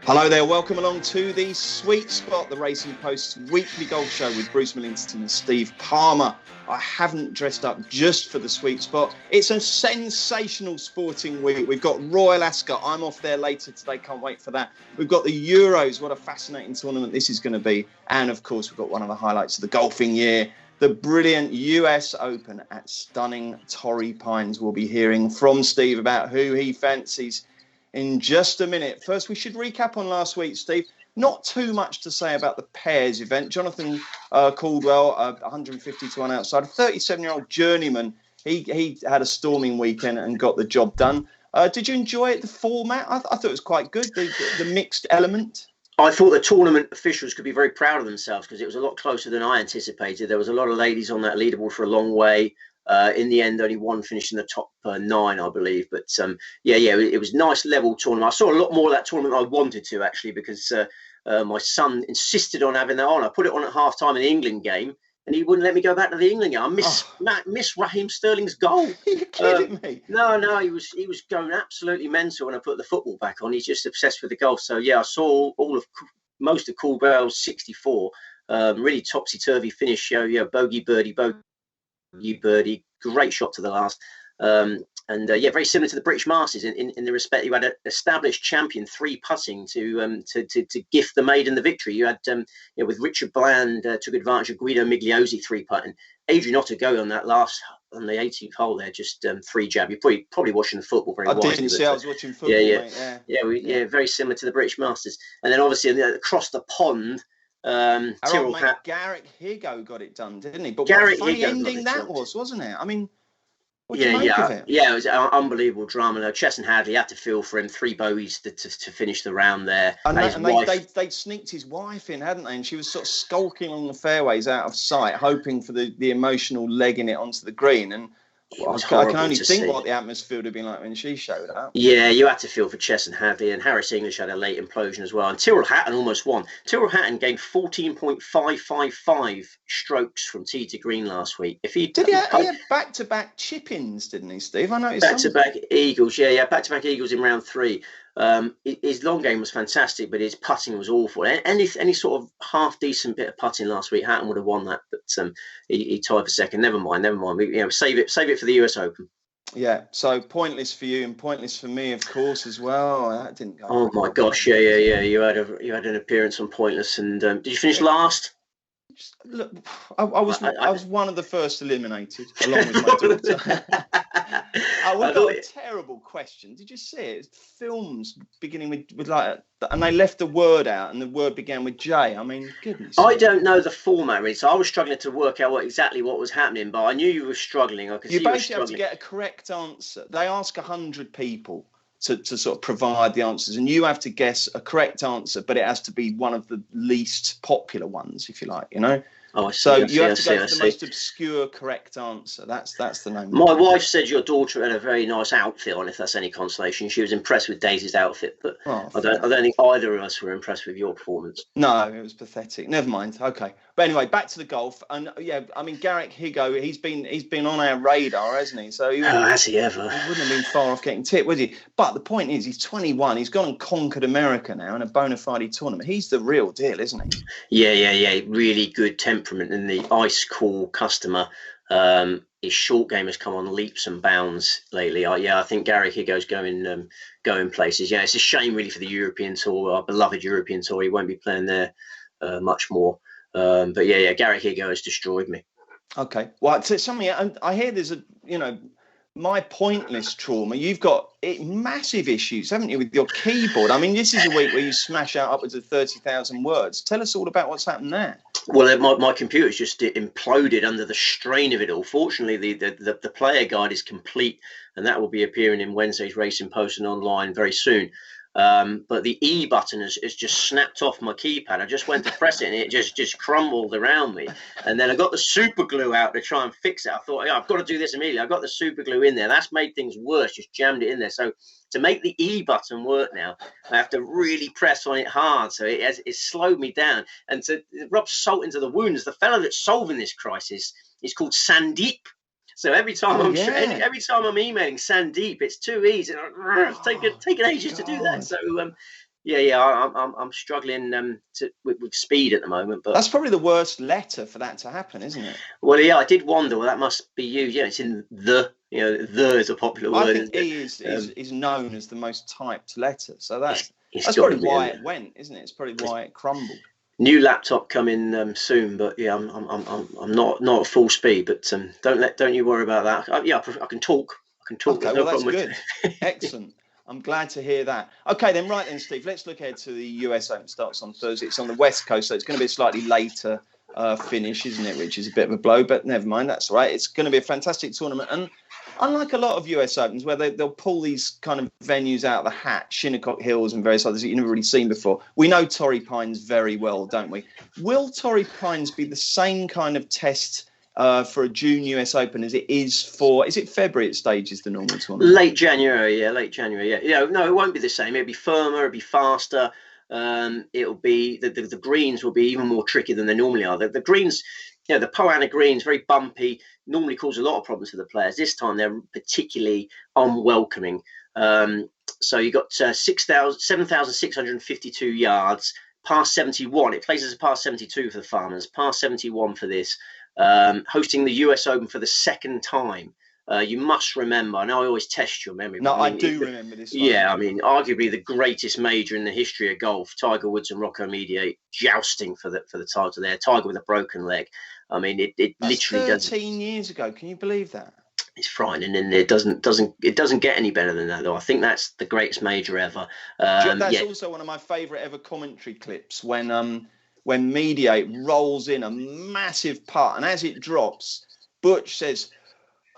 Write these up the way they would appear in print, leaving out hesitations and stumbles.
Hello there, welcome along to the Sweet Spot, the Racing Post's weekly golf show with Bruce Millington and Steve Palmer. I haven't dressed up just for the Sweet Spot. It's a sensational sporting week. We've got Royal Ascot. I'm off there later today, can't wait for that. We've got the Euros, what a fascinating tournament this is going to be. And of course, we've got one of the highlights of the golfing year, the brilliant US Open at stunning Torrey Pines. We'll be hearing from Steve about who he fancies in just a minute. First, we should recap on last week, Steve. Not too much to say about the pairs event. Jonathan Caldwell, 150 to 1 outside, a 37-year-old journeyman. He had a storming weekend and got the job done. Did you enjoy it, the format? I thought it was quite good, the mixed element. I thought the tournament officials could be very proud of themselves because it was a lot closer than I anticipated. There was a lot of ladies on that leaderboard for a long way. In the end, only one finished in the top 9, I believe. But it was a nice level tournament. I saw a lot more of that tournament than I wanted to, actually, because my son insisted on having that on. I put it on at half time in the England game, and he wouldn't let me go back to the England game. I miss Raheem Sterling's goal. Are you kidding me? No, he was going absolutely mental when I put the football back on. He's just obsessed with the golf. So yeah, I saw most of Caldwell's 64. Really topsy-turvy finish. Bogey, birdie, great shot to the last. Very similar to the British Masters in the respect you had an established champion 3 putting to gift the maiden the victory. You had with Richard Bland took advantage of Guido Migliozzi 3 putting. Adrian Otago on the 18th hole there, just 3 jab. You're probably watching the football very wisely. I didn't see. I was watching football. Yeah, very similar to the British Masters. And then obviously across the pond. Garrick Higo got it done, didn't he? But Garrick what a funny Higo ending that was, wasn't it? I mean, what do you make of it? Yeah, it was an unbelievable drama. No, Chesson Hadley had to feel for him 3 bogeys to finish the round there. And they'd sneaked his wife in, hadn't they? And she was sort of skulking along the fairways out of sight, hoping for the emotional legging it onto the green. And I can only think what the atmosphere would have been like when she showed up. Yeah, you had to feel for Chesson Hadley, and Harris English had a late implosion as well. And Tyrrell Hatton almost won. Tyrrell Hatton gained 14.555 strokes from tee to green last week. He had back-to-back chip-ins, didn't he, Steve? I noticed back-to-back eagles. Yeah, back-to-back eagles in round 3. His long game was fantastic, but his putting was awful. Any sort of half decent bit of putting last week, Hatton would have won that, but he tied for second. Never mind. Save it for the US Open. Yeah, so pointless for you and pointless for me, of course, as well. That didn't go. Oh my gosh, yeah. You had an appearance on Pointless, and did you finish last? Look, I was one of the first eliminated, along with my daughter. We got a terrible question. Did you see it? It's films beginning with like, and they left the word out, and the word began with J. I mean, goodness. I don't know the format, really, so I was struggling to work out exactly what was happening, but I knew you were struggling. I could see you basically have to get a correct answer. They ask 100 people to sort of provide the answers, and you have to guess a correct answer, but it has to be one of the least popular ones, if you like, you know. Oh, I see, so you have to go for the most obscure correct answer. That's the name. My wife said your daughter had a very nice outfit on, if that's any consolation. She was impressed with Daisy's outfit, but I don't think either of us were impressed with your performance. No, it was pathetic. Never mind. Okay, but anyway, back to the golf. And yeah, I mean, Garrick Higo, he's been on our radar, hasn't he? So has he ever? He wouldn't have been far off getting tipped, would he? But the point is, he's 21. He's gone and conquered America now in a bona fide tournament. He's the real deal, isn't he? Yeah. Really good temperament and the ice cool customer. His short game has come on leaps and bounds lately. I think Garrick Higo's going places. Yeah, it's a shame really for the European Tour, our beloved European Tour. He won't be playing there much more. But Garrick Higo has destroyed me. Okay, well, something I hear there's my pointless trauma. You've got massive issues, haven't you, with your keyboard? I mean, this is a week where you smash out upwards of 30,000 words. Tell us all about what's happened there. Well, my computer's just imploded under the strain of it all. Fortunately, the player guide is complete, and that will be appearing in Wednesday's Racing Post and online very soon. But the E button has just snapped off my keypad. I just went to press it and it just crumbled around me. And then I got the super glue out to try and fix it. I thought, I've got to do this immediately. I got the super glue in there. That's made things worse, just jammed it in there. So to make the E button work now, I have to really press on it hard. So it's slowed me down. And to rub salt into the wounds, the fellow that's solving this crisis is called Sandeep. So every time I'm emailing Sandeep, it's 2 E's. And it's taken ages to do that. So Yeah. I'm struggling with speed at the moment, but That's probably the worst letter for that to happen, isn't it? well, yeah, I did wonder. Well, that must be you. Yeah, it's in the. The is a popular I word, think isn't it? E is known as the most typed letter, so It's that's got to probably be, why isn't it it? went, isn't it? It's probably why it crumbled. New laptop coming soon, but yeah, I'm not at full speed. But don't you worry about that. I can talk. I can talk. Okay, There's well no that's problem good. with. Excellent. I'm glad to hear that. Okay, then right then, Steve. Let's look ahead to the US Open. Starts on Thursday. It's on the West Coast, so it's going to be a slightly later finish, isn't it? Which is a bit of a blow, but never mind. That's all right. It's going to be a fantastic tournament, and unlike a lot of US Opens where they'll pull these kind of venues out of the hat, Shinnecock Hills and various others that you've never really seen before, we know Torrey Pines very well, don't we? Will Torrey Pines be the same kind of test for a June US Open as it is for, is it February it stages the normal tournament? Late January, yeah. No, it won't be the same. It'll be firmer, it'll be faster. It'll be the greens will be even more tricky than they normally are. The greens, the Poana greens, very bumpy, normally cause a lot of problems for the players. This time they're particularly unwelcoming. So you got 7,652 yards, par 71. It plays as a par 72 for the Farmers, par 71 for this. Hosting the US Open for the second time. You must remember, I know I always test your memory. No, I do remember this one. Yeah, I mean, arguably the greatest major in the history of golf, Tiger Woods and Rocco Mediate jousting for the title there. Tiger with a broken leg. I mean, it literally 13 years ago. Can you believe that? It's frightening, and it doesn't get any better than that, though. I think that's the greatest major ever. That's also one of my favourite ever commentary clips when Mediate rolls in a massive putt, and as it drops, Butch says,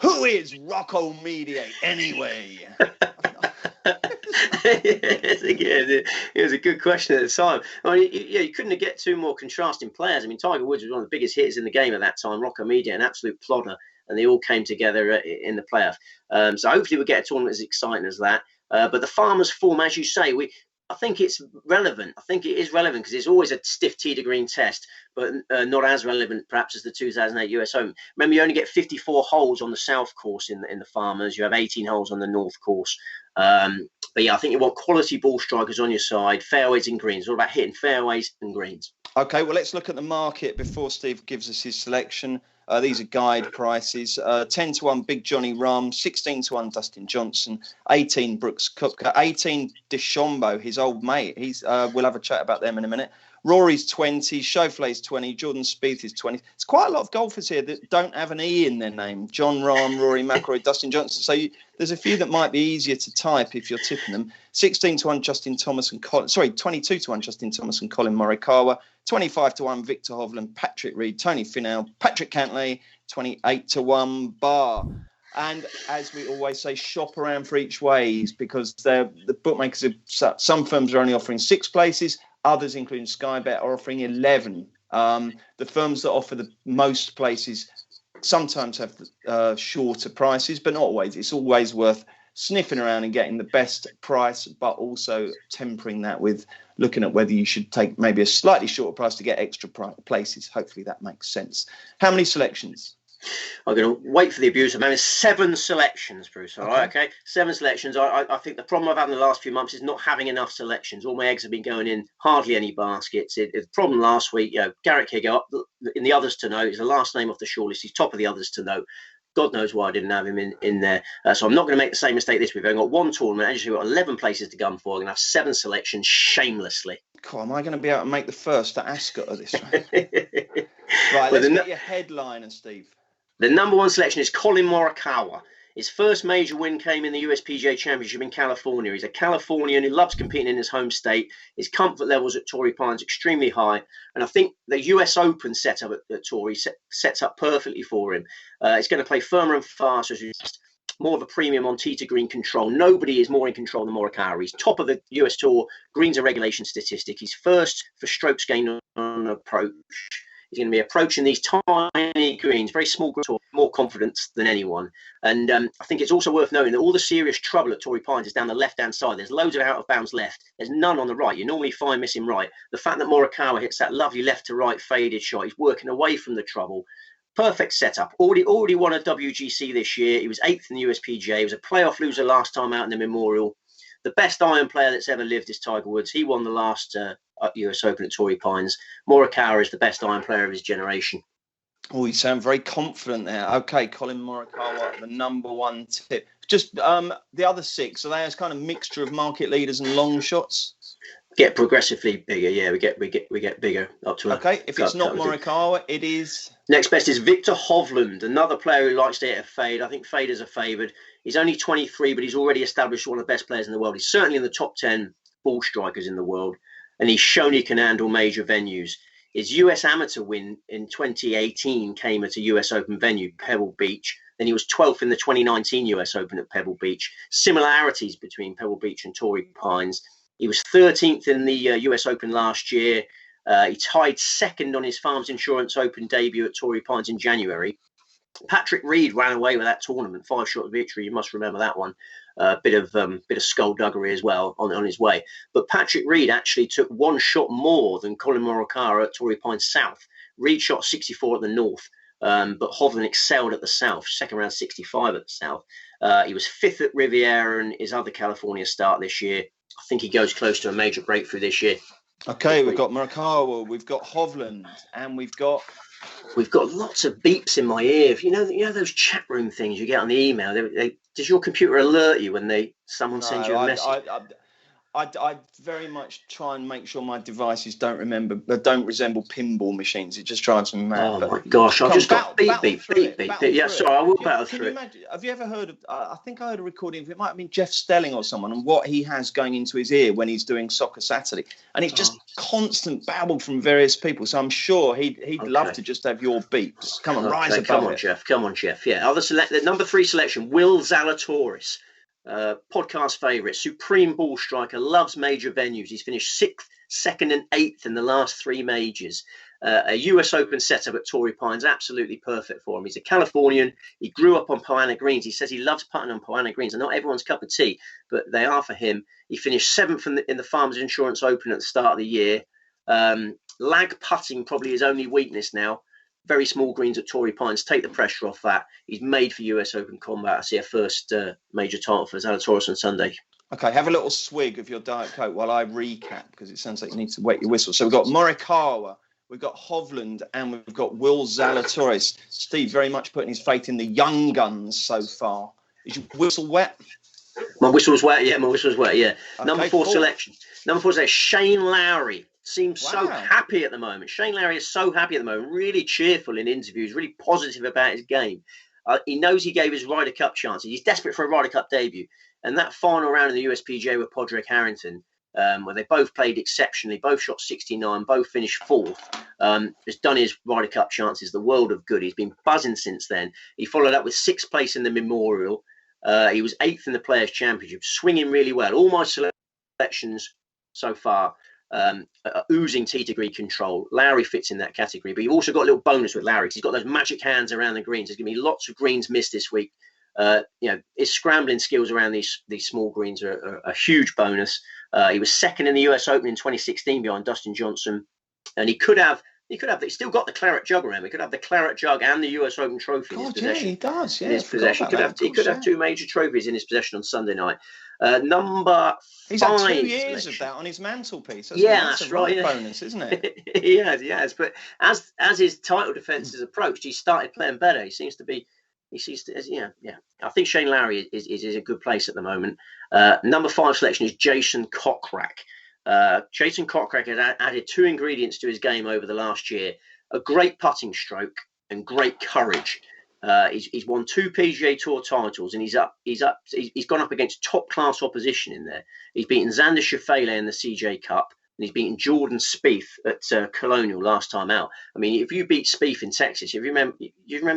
"Who is Rocco Mediate anyway?" It was a good question at the time. I mean, you couldn't get two more contrasting players. I mean, Tiger Woods was one of the biggest hitters in the game at that time. Rocco Mediate, an absolute plodder, and they all came together in the playoff. So hopefully we'll get a tournament as exciting as that. But the Farmers form, as you say, I think it's relevant. I think it is relevant because it's always a stiff tee to green test, but not as relevant perhaps as the 2008 US Open. Remember, you only get 54 holes on the South course in the Farmers. You have 18 holes on the North course. But yeah, I think you want quality ball strikers on your side, fairways and greens. It's all about hitting fairways and greens. Okay, well, let's look at the market before Steve gives us his selection. These are guide prices. 10 to 1, Big Johnny Rahm. 16 to 1, Dustin Johnson. 18, Brooks Koepka. 18, DeChambeau, his old mate. We'll have a chat about them in a minute. Rory's 20, Schauffele's 20, Jordan Spieth is 20. It's quite a lot of golfers here that don't have an E in their name. John Rahm, Rory McIlroy, Dustin Johnson. So there's a few that might be easier to type if you're tipping them. 16 to 1, Justin Thomas and 22 to 1, Justin Thomas and Colin Morikawa. 25 to 1, Victor Hovland, Patrick Reed, Tony Finau, Patrick Cantlay. 28 to 1, Barr. And as we always say, shop around for each ways because the bookmakers some firms are only offering 6 places. Others, including Sky Bet, are offering 11. The firms that offer the most places sometimes have shorter prices, but not always. It's always worth sniffing around and getting the best price, but also tempering that with looking at whether you should take maybe a slightly shorter price to get extra places. Hopefully that makes sense. How many selections? I'm going to wait for the abuse. I'm having 7 selections, Bruce. All right, okay? 7 selections. I think the problem I've had in the last few months is not having enough selections. All my eggs have been going in hardly any baskets. The problem last week, Garrett Higgo in the others to know. He's the last name off the shortlist. He's top of the others to know. God knows why I didn't have him in there. So I'm not going to make the same mistake this week. I've only got 1 tournament. As you've got 11 places to gun for. I'm going to have 7 selections shamelessly. God, am I going to be able to make the first at Ascot of this one? Right, let's get your headliner, Steve. The number 1 selection is Colin Morikawa. His first major win came in the USPGA Championship in California. He's a Californian who loves competing in his home state. His comfort levels at Torrey Pines extremely high. And I think the US Open setup at Torrey sets up perfectly for him. It's going to play firmer and faster, more of a premium on tee to green control. Nobody is more in control than Morikawa. He's top of the US Tour greens and regulation statistic. He's first for strokes gained on approach. He's going to be approaching these tiny greens, very small greens, more confidence than anyone. And I think it's also worth noting that all the serious trouble at Torrey Pines is down the left-hand side. There's loads of out-of-bounds left. There's none on the right. You normally find missing right. The fact that Morikawa hits that lovely left-to-right faded shot, he's working away from the trouble. Perfect setup. Already won a WGC this year. He was 8th in the USPGA. He was a playoff loser last time out in the Memorial. The best iron player that's ever lived is Tiger Woods. He won the last US Open at Torrey Pines. Morikawa is the best iron player of his generation. Oh, you sound very confident there. Okay, Colin Morikawa, the number one tip. Just the other 6, are they as kind of mixture of market leaders and long shots? Get progressively bigger. Yeah, we get bigger up to. Okay, if it's not Morikawa, it is. Next best is Victor Hovland, another player who likes to hit a fade. I think faders are favoured. He's only 23, but he's already established one of the best players in the world. He's certainly in the top 10 ball strikers in the world, and he's shown he can handle major venues. His US amateur win in 2018 came at a US Open venue, Pebble Beach. Then he was 12th in the 2019 US Open at Pebble Beach. Similarities between Pebble Beach and Torrey Pines. He was 13th in the US Open last year. He tied second on his Farmers Insurance Open debut at Torrey Pines in January. Patrick Reed ran away with that tournament, 5-shot victory. You must remember that one. Bit of skullduggery as well on his way. But Patrick Reed actually took 1 shot more than Colin Morikawa at Torrey Pines South. Reed shot 64 at the North, but Hovland excelled at the South. Second round 65 at the South. He was 5th at Riviera and his other California start this year. I think he goes close to a major breakthrough this year. Okay, we've got Morikawa, we've got Hovland, and we've got lots of beeps in my ear. You know those chat room things you get on the email. Does your computer alert you when someone sends you a message? I very much try and make sure my devices don't resemble pinball machines. It just drives me mad. Oh my gosh! I've just got beep. Yeah, sorry, I will battle through it. Have you ever heard of? I think I heard a recording of it. Might have been Jeff Stelling or someone, and what he has going into his ear when he's doing Soccer Saturday, and it's just constant babble from various people. So I'm sure he'd love to just have your beeps. Come on, rise above it. Come on, Jeff. Yeah, the number 3 selection, Will Zalatoris. Podcast favourite, supreme ball striker, loves major venues. He's finished 6th, 2nd and 8th in the last 3 majors. A US Open setup at Torrey Pines, absolutely perfect for him. He's a Californian. He grew up on Poana greens. He says he loves putting on Poana greens. And not everyone's cup of tea, but they are for him. He finished 7th in the Farmers Insurance Open at the start of the year. Lag putting probably his only weakness now. Very small greens at Torrey Pines. Take the pressure off that. He's made for US Open combat. I see a first major title for Zalatoris on Sunday. Okay, have a little swig of your Diet Coke while I recap, because it sounds like you need to wet your whistle. So we've got Morikawa, we've got Hovland, and we've got Will Zalatoris. Steve, very much putting his faith in the young guns so far. Is your whistle wet? My whistle's wet, yeah. Okay, Number 4 selection, Shane Lowry. Seems so happy at the moment. Shane Lowry is so happy at the moment, really cheerful in interviews, really positive about his game. He knows he gave his Ryder Cup chances. He's desperate for a Ryder Cup debut. And that final round in the USPGA with Podrick Harrington, where they both played exceptionally, both shot 69, both finished 4th, has done his Ryder Cup chances the world of good. He's been buzzing since then. He followed up with 6th place in the Memorial. He was 8th in the Players' Championship, swinging really well. All my selections so far oozing tee to green control. Lowry fits in that category, but you've also got a little bonus with Lowry because he's got those magic hands around the greens. There's going to be lots of greens missed this week. His scrambling skills around these small greens are a huge bonus. He was 2nd in the US Open in 2016 behind Dustin Johnson, and he he's still got the claret jug around. He could have the claret jug and the US Open trophy in his possession. Yeah, he does. Yeah, in his possession. He could have 2 major trophies in his possession on Sunday night. Number 5. He's had 2 years of that on his mantelpiece. That's right. Yeah. Bonus, isn't it? He has. But as his title defence has approached, he started playing better. I think Shane Lowry is a good place at the moment. Number 5 selection is Jason Kokrak. Jason Kokrak has added 2 ingredients to his game over the last year: a great putting stroke and great courage. He's won 2 PGA Tour titles, and he's gone up against top class opposition in there. He's beaten Xander Schauffele in the CJ Cup, and he's beaten Jordan Spieth at Colonial last time out. I mean, if you beat Spieth in Texas, you remember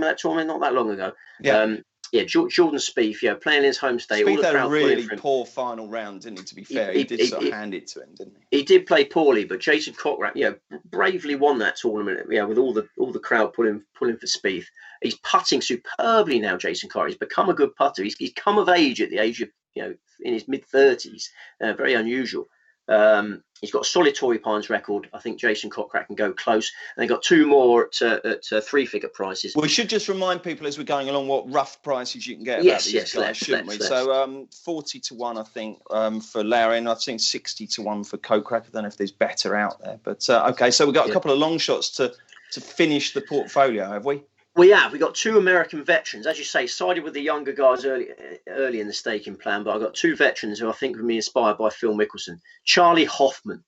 that tournament not that long ago. Yeah. Jordan Spieth, playing in his home state. Spieth had a really poor final round, didn't he? To be fair, he did hand it to him, didn't he? He did play poorly, but Jason Kokrak, bravely won that tournament. with all the crowd pulling for Spieth. He's putting superbly now. Jason Kokrak, he's become a good putter. He's come of age at the age of in his mid-30s. Very unusual. He's got a solid Torrey Pines record. I think Jason Cockrack can go close. And they've got two more at three-figure prices. We should just remind people as we're going along what rough prices you can get about these guys, shouldn't we? So 40 to 1, I think, for Larry, and I've seen 60 to 1 for Cockrack. I don't know if there's better out there. But, OK, so we've got a couple of long shots to finish the portfolio, have we? We have. We got two American veterans, as you say, sided with the younger guys early in the staking plan. But I've got two veterans who I think would be inspired by Phil Mickelson. Charlie Hoffman.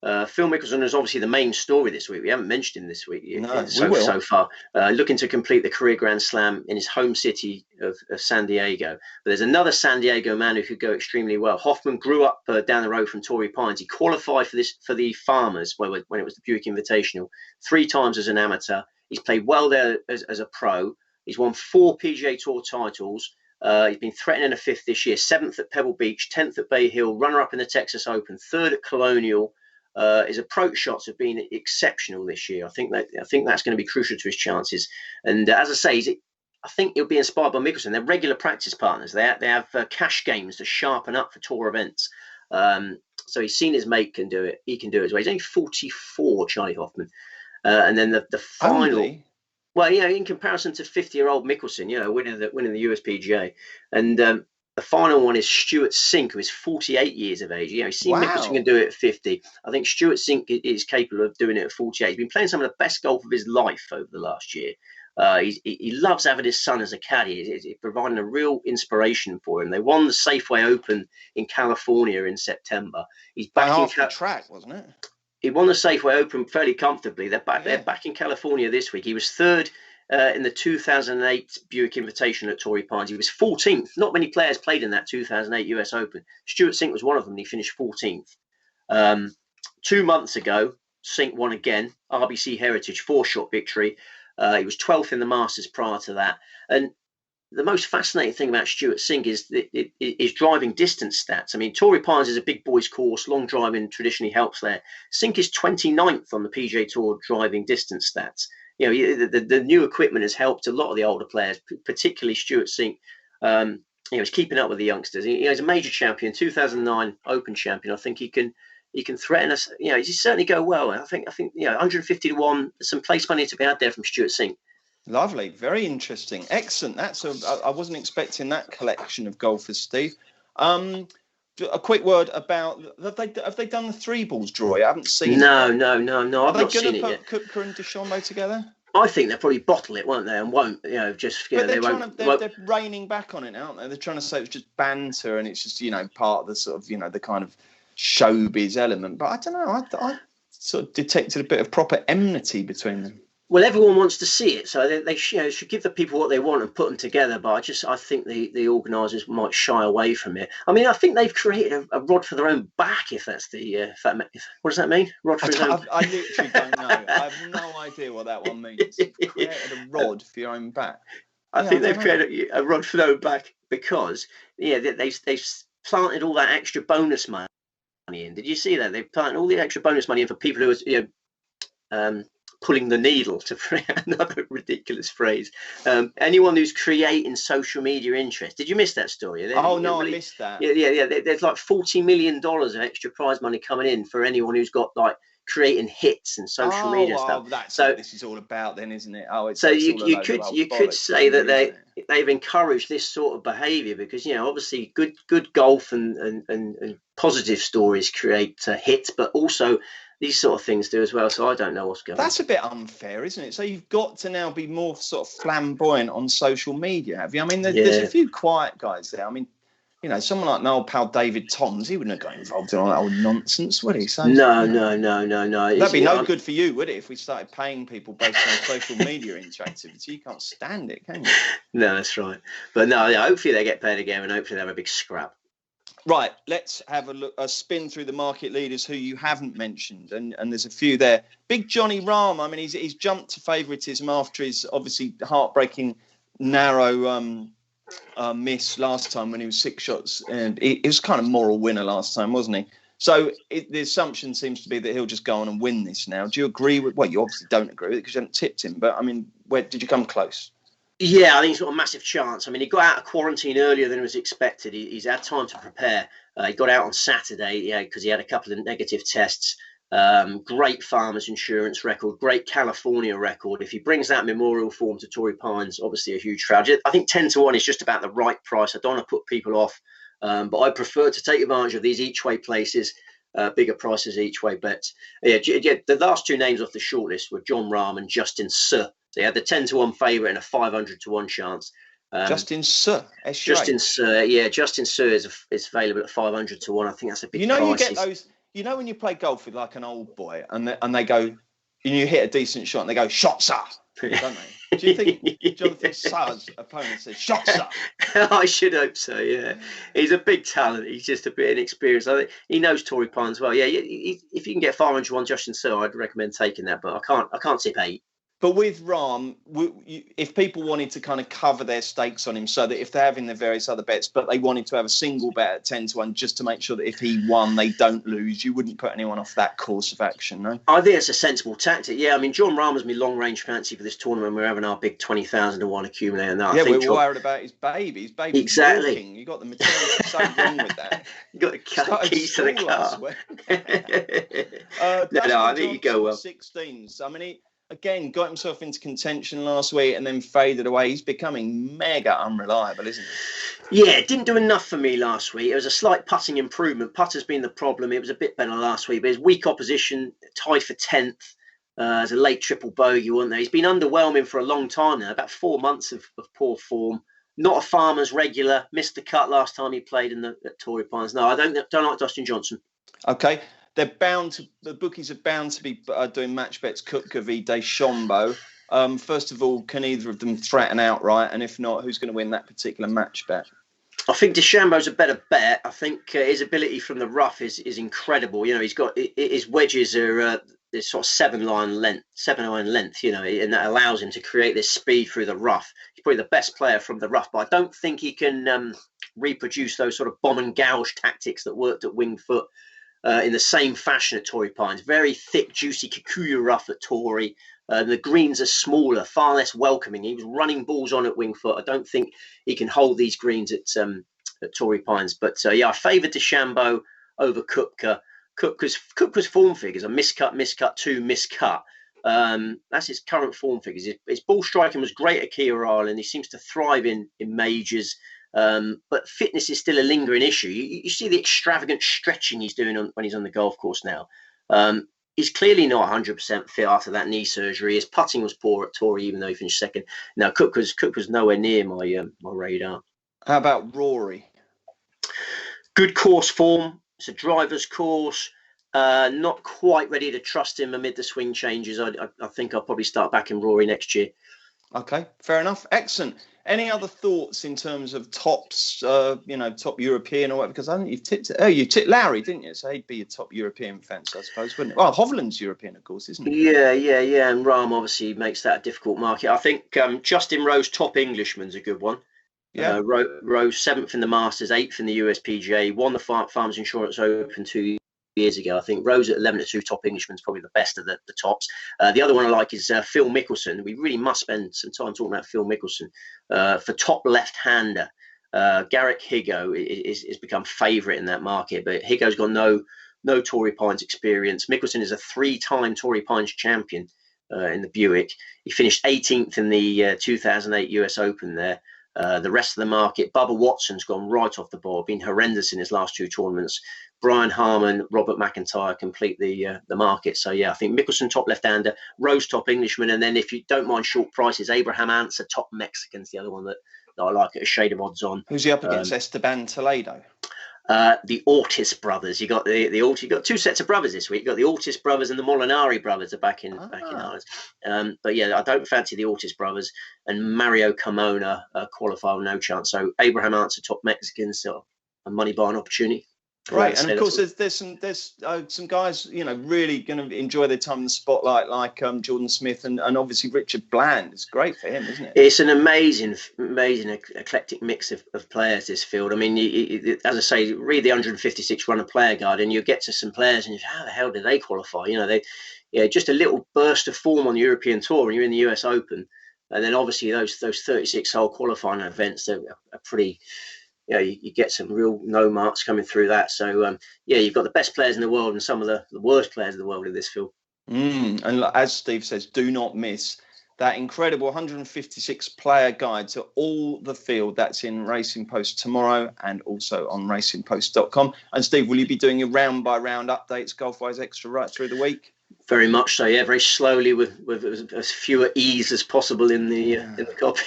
Phil Mickelson is obviously the main story this week. We haven't mentioned him this week so far. Looking to complete the career Grand Slam in his home city of San Diego. But there's another San Diego man who could go extremely well. Hoffman grew up down the road from Torrey Pines. He qualified for the Farmers when it was the Buick Invitational 3 times as an amateur. He's played well there as a pro. He's won 4 PGA Tour titles. He's been threatening a 5th this year, 7th at Pebble Beach, 10th at Bay Hill, runner-up in the Texas Open, 3rd at Colonial. His approach shots have been exceptional this year. I think that's going to be crucial to his chances. And as I say, I think he'll be inspired by Mickelson. They're regular practice partners. They have cash games to sharpen up for tour events. So he's seen his mate can do it. He can do it as well. He's only 44, Charlie Hoffman. And then the final, only? Well, in comparison to 50-year-old Mickelson, winning the USPGA, and the final one is Stuart Sink, who is 48 years of age. He's seen Mickelson can do it at 50. I think Stuart Sink is capable of doing it at 48. He's been playing some of the best golf of his life over the last year. He loves having his son as a caddy. It's providing a real inspiration for him. They won the Safeway Open in California in September. He's back off the track, wasn't it? He won the Safeway Open fairly comfortably. They're back in California this week. He was 3rd in the 2008 Buick Invitational at Torrey Pines. He was 14th. Not many players played in that 2008 US Open. Stuart Sink was one of them, and he finished 14th. 2 months ago, Sink won again, RBC Heritage, 4-shot victory. He was 12th in the Masters prior to that. And the most fascinating thing about Stuart Sink is his driving distance stats. I mean, Torrey Pines is a big boys course. Long driving traditionally helps there. Sink is 29th on the PGA Tour driving distance stats. The new equipment has helped a lot of the older players, particularly Stuart Sink. He's keeping up with the youngsters. He's a major champion, 2009 Open champion. I think he can threaten us. He certainly go well. I think 150 to 1. Some place money to be had there from Stuart Sink. Lovely, very interesting, excellent. I wasn't expecting that collection of golfers, Steve. A quick word about have they done the 3 balls draw? I haven't seen. No. Are I've not seen it yet. Are they going to put Koepka and DeChambeau together? I think they'll probably bottle it, won't they? And won't they're reining back on it, aren't they? They're trying to say it's just banter and it's just part of the sort of the kind of showbiz element. But I don't know. I sort of detected a bit of proper enmity between them. Well, everyone wants to see it, so they should give the people what they want and put them together. But I think the organisers might shy away from it. I mean, I think they've created a rod for their own back. If that's what does that mean? Rod for his own. I literally don't know. I have no idea what that one means. Created a rod for your own back. I think they've created a rod for their own back because they've planted all that extra bonus money in. Did you see that? They've planted all the extra bonus money in for people who are pulling the needle, to another ridiculous phrase. Anyone who's creating social media interest. Did you miss that story? I missed that. Yeah. There's like $40 million of extra prize money coming in for anyone who's got like creating hits and social media stuff. That's what this is all about, then, isn't it? You could say that they've encouraged this sort of behaviour because obviously good golf and positive stories create hits, but also these sort of things do as well. So I don't know what's going on. That's a bit unfair, isn't it? So you've got to now be more sort of flamboyant on social media, have you? I mean, there's a few quiet guys there. I mean, someone like my old pal David Toms, he wouldn't have got involved in all that old nonsense, would he? So, no. That'd be no good for you, would it, if we started paying people based on social media interactivity? You can't stand it, can you? No, that's right. But no, hopefully they get paid again and hopefully they have a big scrap. Right, let's have a spin through the market leaders who you haven't mentioned, and there's a few there. Big Johnny Rahm, I mean, he's jumped to favouritism after his obviously heartbreaking narrow miss last time when he was 6 shots, and he was kind of moral winner last time, wasn't he? So the assumption seems to be that he'll just go on and win this now. Do you agree with? Well, you obviously don't agree with it because you haven't tipped him, but I mean, where did you come close? Yeah, I think he's got a massive chance. I mean, he got out of quarantine earlier than was expected. He's had time to prepare. He got out on Saturday, because he had a couple of negative tests. Great Farmers Insurance record, great California record. If he brings that memorial form to Torrey Pines, obviously a huge crowd. I think 10-1 is just about the right price. I don't want to put people off, but I prefer to take advantage of these each way places, bigger prices each way bets. The last two names off the shortlist were John Rahm and Justin Suh. They had the 10-1 favourite and a 500-1 chance. Justin Suh, Justin Suh, Justin Suh is available at 500-1. I think that's a bit pricey. You get those. When you play golf with like an old boy and they go, and you hit a decent shot and they go, shots up, don't they? Do you think Jonathan Suh's opponent says, shots up? I should hope so, yeah. He's a big talent. He's just a bit inexperienced. I think he knows Torrey Pines well. Yeah, if you can get 500-1 Justin Suh, I'd recommend taking that, but I can't tip 8. But with Rahm, if people wanted to kind of cover their stakes on him, so that if they're having their various other bets, but they wanted to have a single bet at 10-1 just to make sure that if he won, they don't lose, you wouldn't put anyone off that course of action, no? I think it's a sensible tactic. Yeah, I mean, John Rahm was my long-range fancy for this tournament. We're having our big 20,000-1 accumulator now. Yeah, we're worried about his baby. His baby's exactly walking. You got the material so wrong with that. You got the keys to the car. I think you go well. 16s. I mean, again, got himself into contention last week and then faded away. He's becoming mega unreliable, isn't he? Yeah, it didn't do enough for me last week. It was a slight putting improvement. Putter's been the problem. It was a bit better last week, but his weak opposition, tied for 10th. As a late triple bogey, wasn't there? He's been underwhelming for a long time now, about 4 months of poor form. Not a Farmers regular. Missed the cut last time he played at Torrey Pines. No, I don't like Dustin Johnson. Okay. The bookies are bound to be doing match bets, Koepka v DeChambeau. First of all, can either of them threaten outright? And if not, who's going to win that particular match bet? I think DeChambeau's a better bet. I think his ability from the rough is incredible. He's got his wedges are this sort of 7-iron length, and that allows him to create this speed through the rough. He's probably the best player from the rough, but I don't think he can reproduce those sort of bomb and gouge tactics that worked at Winged Foot. In the same fashion at Torrey Pines. Very thick, juicy Kikuyu rough at Torrey. The greens are smaller, far less welcoming. He was running balls on at Winged Foot. I don't think he can hold these greens at Torrey Pines. But I favoured DeChambeau over Koepka. Koepka's form figures are miscut, 2, miscut. That's his current form figures. His ball striking was great at Kiawah Island. He seems to thrive in majors. But fitness is still a lingering issue. You see the extravagant stretching he's doing when he's on the golf course now. He's clearly not 100% fit after that knee surgery. His putting was poor at Torrey, even though he finished second. Now, Koepka's nowhere near my radar. How about Rory? Good course form. It's a driver's course. Not quite ready to trust him amid the swing changes. I think I'll probably start backing Rory next year. Okay, fair enough. Excellent. Any other thoughts in terms of tops, top European or whatever? Because I think you tipped Lowry, didn't you? So he'd be a top European fence, I suppose, wouldn't it? Well, Hovland's European, of course, isn't he? Yeah. And Rahm obviously makes that a difficult market. I think Justin Rowe's top Englishman's a good one. Yeah. Rowe 7th in the Masters, 8th in the USPGA, won the Farmers Insurance Open 2 years ago. I think Rose at 11-2 top Englishman's probably the best of the tops. The other one I like is Phil Mickelson. We really must spend some time talking about Phil Mickelson for top left-hander. Garrick Higgo is become favourite in that market, but Higgo's got no Torrey Pines experience. Mickelson is a 3-time Torrey Pines champion in the Buick. He finished 18th in the 2008 US Open there. The rest of the market, Bubba Watson's gone right off the board, been horrendous in his last 2 tournaments. Brian Harman, Robert McIntyre complete the market. So, I think Mickelson top left-hander, Rose top Englishman, and then if you don't mind short prices, Abraham Ancer top Mexican's the other one that I like at a shade of odds on. Who's he up against? Esteban Toledo? The Ortiz brothers. You got you got 2 sets of brothers this week. You got the Ortiz brothers and the Molinari brothers are back in Ireland. But I don't fancy the Ortiz brothers, and Mario Carmona qualify with no chance. So Abraham Ancer top Mexican, so a money buying opportunity. Right, and of course there's some guys really going to enjoy their time in the spotlight, like Jordan Smith and obviously Richard Bland. It's great for him, isn't it? It's an amazing eclectic mix of players, this field. I mean, as I say, read the 156 runner player guide, and you get to some players, and you say, how the hell did they qualify? Just a little burst of form on the European Tour, and you're in the US Open, and then obviously those 36-hole qualifying events are pretty you get some real no marks coming through that. So you've got the best players in the world and some of the worst players in the world in this field. And as Steve says, do not miss that incredible 156 player guide to all the field. That's in Racing Post tomorrow and also on racingpost.com. And Steve, will you be doing your round by round updates, Golf-Wise Extra, right through the week? Very much so, yeah. Very slowly, with as fewer E's as possible in the copy.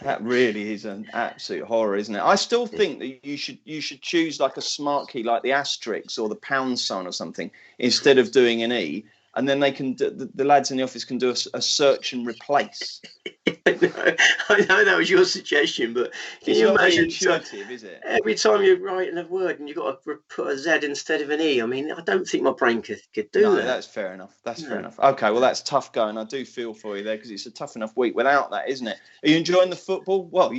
That really is an absolute horror, isn't it? I still think that you should choose like a smart key, like the asterisk or the pound sign or something, instead of doing an E. And then they can the lads in the office can do a search and replace. I know that was your suggestion, but can you imagine? Intuitive, is it? Every time you're writing a word and you've got to put a Z instead of an E. I mean, I don't think my brain could do that. That's fair enough. Fair enough. Okay, well, that's tough going. I do feel for you there because it's a tough enough week without that, isn't it? Are you enjoying the football? Well,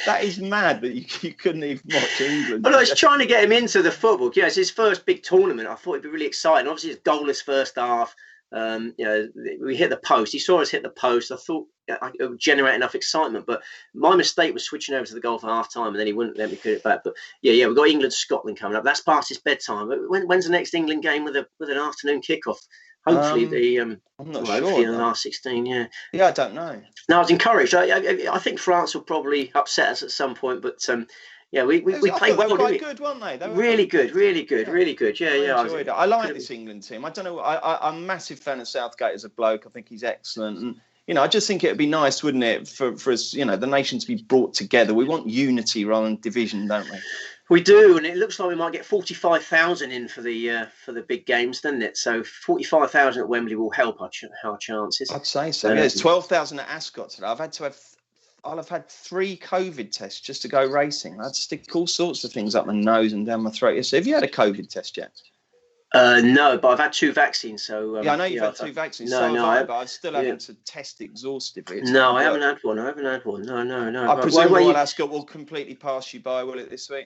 that is mad that you couldn't even watch England. Well, I was trying to get him into the football. Yeah, it's his first big tournament. I thought it'd be really exciting. Obviously, it's goalless first half. We hit the post. He saw us hit the post. I thought it would generate enough excitement, but my mistake was switching over to the golf at half time, and then he wouldn't let me put it back. But we've got England-Scotland coming up. That's past his bedtime. When's the next England game with an afternoon kickoff? Hopefully I'm not sure. In the last 16, yeah. Yeah, I don't know. No, I was encouraged. I think France will probably upset us at some point, but we played well. Quite good, weren't they? They were really good. Yeah, I enjoyed it. I like this England team. I don't know. I'm a massive fan of Southgate as a bloke. I think he's excellent, and I just think it'd be nice, wouldn't it, for us, the nation to be brought together. We want unity rather than division, don't we? We do, and it looks like we might get 45,000 in for the big games, doesn't it? So 45,000 at Wembley will help our chances. I'd say so. Yeah, it's 12,000 at Ascot today. I'll have had 3 COVID tests just to go racing. I'd stick all sorts of things up my nose and down my throat. So have you had a COVID test yet? No, but I've had 2 vaccines. So I know you've had 2 vaccines. But I've still having to test exhaustively. No, I haven't had one. No. I presume Royal Ascot will completely pass you by, will it, this week?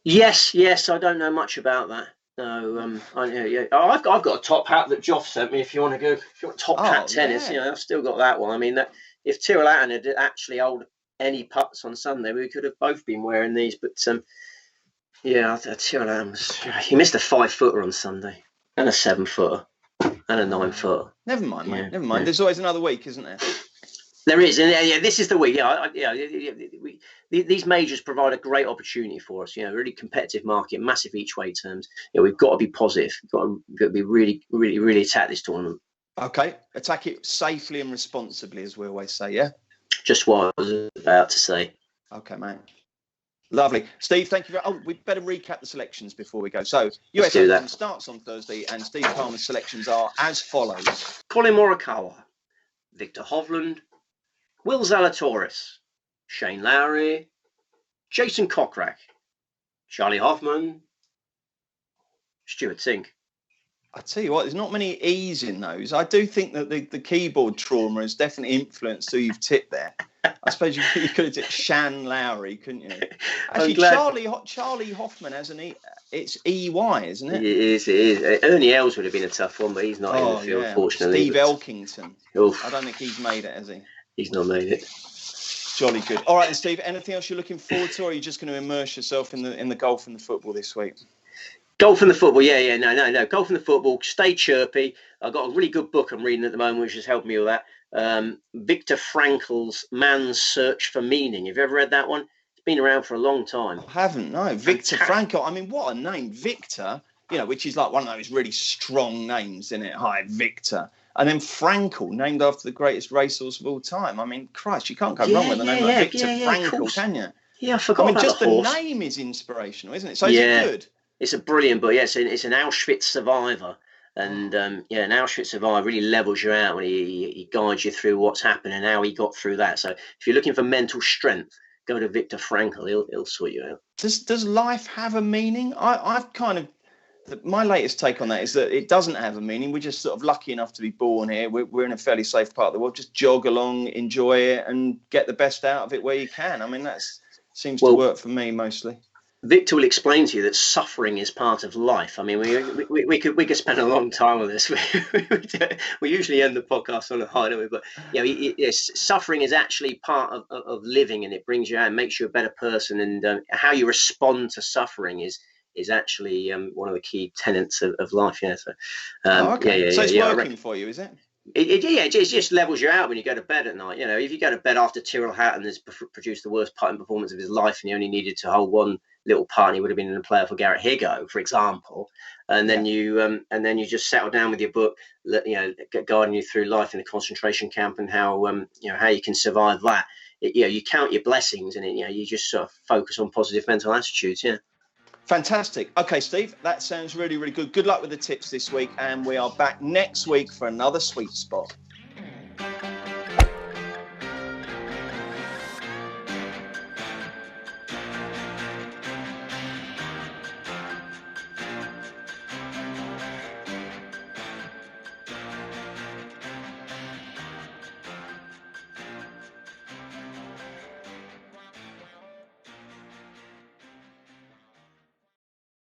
Yes. I don't know much about that. No, I've got a top hat that Joff sent me. If you want top hat tennis, I've still got that one. I mean, if Tyrrell Hatton had actually held any putts on Sunday, we could have both been wearing these. But Tyrrell Hatton he missed a 5-footer on Sunday and a 7-footer and a 9-footer. Never mind, mate. Never mind. There's always another week, isn't there? There is, and this is the week. These majors provide a great opportunity for us. Really competitive market, massive each way terms. We've got to be positive. We've got to be really, really, really attack this tournament. Okay, attack it safely and responsibly, as we always say. Yeah. Just what I was about to say. Okay, mate. Lovely, Steve. Thank you. We better recap the selections before we go. So, US Open starts on Thursday, and Steve Palmer's selections are as follows: Colin Morikawa, Victor Hovland, Will Zalatoris, Shane Lowry, Jason Kokrak, Charlie Hoffman, Stuart Sink. I tell you what, there's not many E's in those. I do think that the keyboard trauma has definitely influenced who you've tipped there. I suppose you could have tipped Shan Lowry, couldn't you? Actually, Charlie Hoffman has an E. It's EY, isn't it? It is. Ernie Els would have been a tough one, but he's not in the field, unfortunately. Steve Elkington. Oof. I don't think he's made it, has he? He's not made it. Jolly good. All right, and Steve, anything else you're looking forward to, or are you just going to immerse yourself in the golf and the football this week? Golf and the football, no. Golf and the football, stay chirpy. I've got a really good book I'm reading at the moment, which has helped me with that. Viktor Frankl's Man's Search for Meaning. Have you ever read that one? It's been around for a long time. I haven't, no. Viktor Frankl. I mean, what a name. Victor, which is like one of those really strong names, isn't it? Hi, Victor. And then Frankl, named after the greatest racehorse of all time. I mean, Christ, you can't go wrong with a name like Viktor Frankl, can you? Yeah, I forgot about just the horse. The name is inspirational, isn't it? So is it good? It's a brilliant book. Yeah, it's an Auschwitz survivor. And an Auschwitz survivor really levels you out when he guides you through what's happened and how he got through that. So if you're looking for mental strength, go to Viktor Frankl. He'll sort you out. Does life have a meaning? I've kind of... My latest take on that is that it doesn't have a meaning. We're just sort of lucky enough to be born here. We're in a fairly safe part of the world. Just jog along, enjoy it, and get the best out of it where you can. I mean, that seems to work for me mostly. Victor will explain to you that suffering is part of life. I mean, we could spend a long time on this. We usually end the podcast on a high, don't we? But yes, suffering is actually part of living, and it brings you out and makes you a better person. And how you respond to suffering is actually one of the key tenets of life. Yeah. So, okay. So it's working for you, is it? It just levels you out when you go to bed at night. If you go to bed after Tyrrell Hatton has produced the worst putting performance of his life, and he only needed to hold one little putt, and he would have been in a player for Garrett Higo, for example. And then you just settle down with your book, guiding you through life in the concentration camp, and how you can survive that. You count your blessings, and you just sort of focus on positive mental attitudes. Yeah. Fantastic. Okay, Steve, that sounds really, really good. Good luck with the tips this week, and we are back next week for another sweet spot.